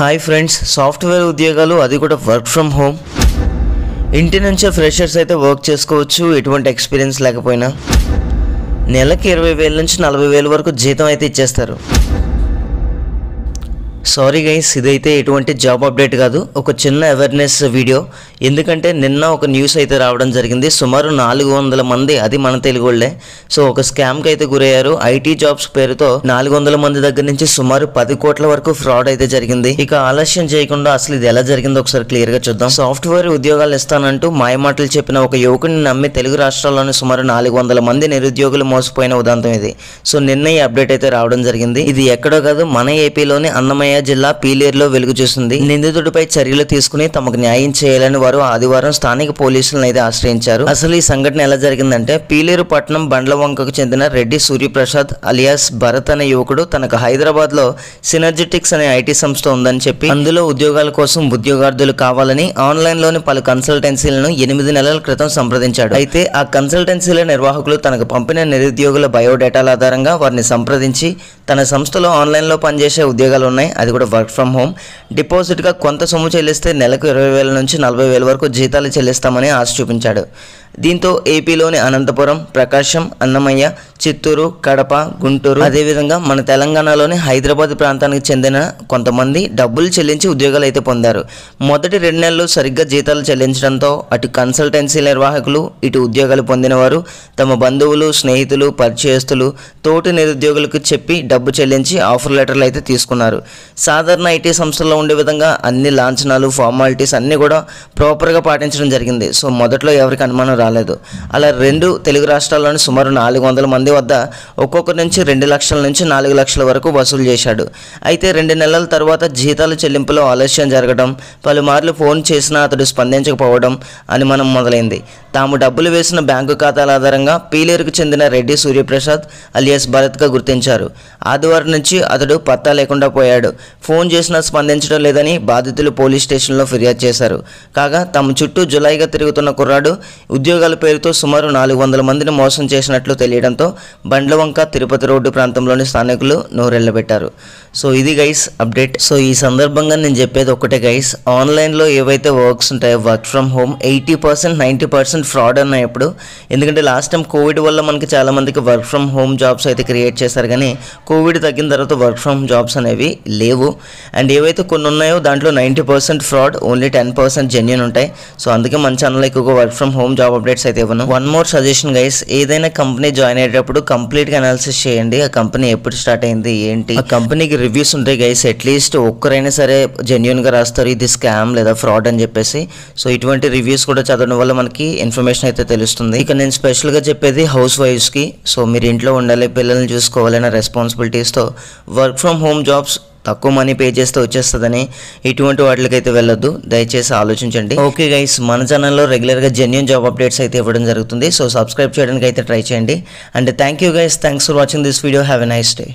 Hi friends, software ఉద్యోగాలు అది కూడా వర్క్ ఫ్రమ్ హోమ్. ఇంటి నుంచే ఫ్రెషర్స్ అయితే వర్క్ చేసుకోవచ్చు ఎటువంటి ఎక్స్పీరియన్స్ లేకపోయినా. నెలకి 20,000 నుంచి 40,000 వరకు జీతం అయితే ఇచ్చేస్తారు. సారీ గైస్, ఇదైతే ఎటువంటి జాబ్ అప్డేట్ కాదు, ఒక చిన్న అవేర్నెస్ వీడియో. ఎందుకంటే నిన్న ఒక న్యూస్ అయితే రావడం జరిగింది. సుమారు 400 మంది, అది మన తెలుగు వాళ్ళే, సో ఒక స్కామ్కి అయితే గురయ్యారు. ఐటీ జాబ్స్ పేరుతో 400 మంది దగ్గర నుంచి సుమారు 10 కోట్ల వరకు ఫ్రాడ్ అయితే జరిగింది. ఇక ఆలస్యం చేయకుండా అసలు ఇది ఎలా జరిగిందో ఒకసారి క్లియర్గా చూద్దాం. సాఫ్ట్వేర్ ఉద్యోగాలు ఇస్తానంటూ మాయమాటలు చెప్పిన ఒక యువకుని నమ్మి తెలుగు రాష్ట్రాల్లోని సుమారు 400 మంది నిరుద్యోగులు మోసపోయిన ఉదాంతం ఇది. సో నిన్న ఈ అప్డేట్ అయితే రావడం జరిగింది. ఇది ఎక్కడో కాదు, మన ఏపీలోని అన్నమయ్య జిల్లా పీలేరులో వెలుగు చూసింది. నిందితుడిపై చర్యలు తీసుకుని తమకు న్యాయం చేయాలని వారు ఆదివారం స్థానిక పోలీసులను అయితే ఆశ్రయించారు. అసలు ఈ సంఘటన ఎలా జరిగిందంటే, పీలేరు పట్టణం బండ్లవంకకు చెందిన రెడ్డి సూర్యప్రసాద్ అలియాస్ భరత్ అనే యువకుడు తనకు హైదరాబాద్ లో సినర్జిటిక్స్ అనే ఐటీ సంస్థ ఉందని చెప్పి అందులో ఉద్యోగాల కోసం ఉద్యోగార్థులు కావాలని ఆన్లైన్ లోని పలు కన్సల్టెన్సీలను 8 నెలల క్రితం సంప్రదించాడు. అయితే ఆ కన్సల్టెన్సీల నిర్వాహకులు తనకు పంపిన నిరుద్యోగుల బయోడేటాల ఆధారంగా వారిని సంప్రదించి తన సంస్థలో ఆన్లైన్ లో పనిచేసే ఉద్యోగాలు ఉన్నాయి, అది కూడా వర్క్ ఫ్రమ్ హోమ్, డిపాజిట్గా కొంత సొమ్ము చెల్లిస్తే నెలకు 20,000 నుంచి 40,000 వరకు జీతాలు చెల్లిస్తామని ఆశ చూపించాడు. దీంతో ఏపీలోని అనంతపురం, ప్రకాశం, అన్నమయ్య, చిత్తూరు, కడప, గుంటూరు, అదేవిధంగా మన తెలంగాణలోని హైదరాబాద్ ప్రాంతానికి చెందిన కొంతమంది డబ్బులు చెల్లించి ఉద్యోగాలు అయితే పొందారు. మొదటి 2 నెలలు సరిగ్గా జీతాలు చెల్లించడంతో అటు కన్సల్టెన్సీ నిర్వాహకులు, ఇటు ఉద్యోగాలు పొందినవారు తమ బంధువులు, స్నేహితులు, పరిచయస్తులు, తోటి నిరుద్యోగులకు చెప్పి డబ్బు చెల్లించి ఆఫర్ లెటర్లు అయితే తీసుకున్నారు. సాధారణ ఐటీ సంస్థల్లో ఉండే విధంగా అన్ని లాంఛనాలు, ఫార్మాలిటీస్ అన్నీ కూడా ప్రాపర్గా పాటించడం జరిగింది. సో మొదట్లో ఎవరికి అనుమానం రాలేదు. అలా 2 తెలుగు రాష్ట్రాల్లోని సుమారు 400 మంది వద్ద ఒక్కొక్కరి నుంచి 2 లక్షల నుంచి 4 లక్షల వరకు వసూలు చేశాడు. అయితే 2 నెలల తర్వాత జీతాల చెల్లింపులో ఆలస్యం జరగడం, పలుమార్లు ఫోన్ చేసినా అతడు స్పందించకపోవడం అనుమానం మొదలైంది. తాము డబ్బులు వేసిన బ్యాంకు ఖాతాల ఆధారంగా పీలేరుకు చెందిన రెడ్డి సూర్యప్రసాద్ అలియాస్ భరత్గా గుర్తించారు. ఆదివారం నుంచి అతడు పత్తా లేకుండా పోయాడు. ఫోన్ చేసినా స్పందించడం లేదని బాధితులు పోలీస్ స్టేషన్లో ఫిర్యాదు చేశారు. కాగా తమ చుట్టూ జులాయిగా తిరుగుతున్న కుర్రాడు ఉద్యోగాల పేరుతో సుమారు 400 మందిని మోసం చేసినట్లు తెలియడంతో బండ్లవంక, తిరుపతి రోడ్డు ప్రాంతంలోని స్థానికులు నోరెళ్లబెట్టారు. సో ఇది గైస్ అప్డేట్. సో ఈ సందర్భంగా నేను చెప్పేది ఒకటే గైస్, ఆన్లైన్లో ఏవైతే వర్క్స్ ఉంటాయో వర్క్ ఫ్రమ్ హోమ్ 80%, 90% ఫ్రాడ్ అన్నాయి ఇప్పుడు. ఎందుకంటే లాస్ట్ టైం కోవిడ్ వల్ల మనకి చాలా మందికి వర్క్ ఫ్రమ్ హోమ్ జాబ్స్ అయితే క్రియేట్ చేశారు, కానీ కోవిడ్ తగ్గిన తర్వాత వర్క్ ఫ్రమ్ జాబ్స్ అనేవి లేవు. అండ్ ఏవైతే కొన్ని ఉన్నాయో దాంట్లో 90% ఫ్రాడ్, ఓన్లీ 10% జెన్యూన్ ఉంటాయి. సో అందుకే మన ఛానల్ ఎక్కువగా work from home job updates అయితే ఇవ్వను. వన్ మోర్ సజెషన్ గైస్, ఏదైనా కంపెనీ జాయిన్ అయ్యేటప్పుడు కంప్లీట్గా అనాలిసిస్ చేయండి. ఆ కంపెనీ ఎప్పుడు స్టార్ట్ అయింది ఏంటి, ఆ కంపెనీకి రివ్యూస్ ఉంటాయి గైస్. అట్లీస్ట్ ఒక్కరైనా సరే జెన్యూన్గా రాస్తారు ఇది స్కామ్ లేదా ఫ్రాడ్ అని చెప్పేసి. సో ఇటువంటి రివ్యూస్ కూడా చదవడం వల్ల మనకి ఇన్ఫర్మేషన్ అయితే తెలుస్తుంది. ఇక నేను స్పెషల్గా చెప్పేది హౌస్ వైఫ్స్కి. సో మీరు ఇంట్లో ఉండాలి, పిల్లల్ని చూసుకోవాలనే రెస్పాన్సిబిలిటీస్తో వర్క్ ఫ్రమ్ హోమ్ జాబ్స్ తక్కువ మనీ పే చేస్తే వచ్చేస్తుందని ఇటువంటి వాటికైతే వెళ్ళొద్దు, దయచేసి ఆలోచించండి. ఓకే గైస్, మన ఛానల్లో రెగ్యులర్గా జెన్యూన్ జాబ్ అప్డేట్స్ అయితే ఇవ్వడం జరుగుతుంది. సో సబ్స్క్రైబ్ చేయడానికి అయితే ట్రై చేయండి. And thank you guys, thanks for watching this video. Have a nice day.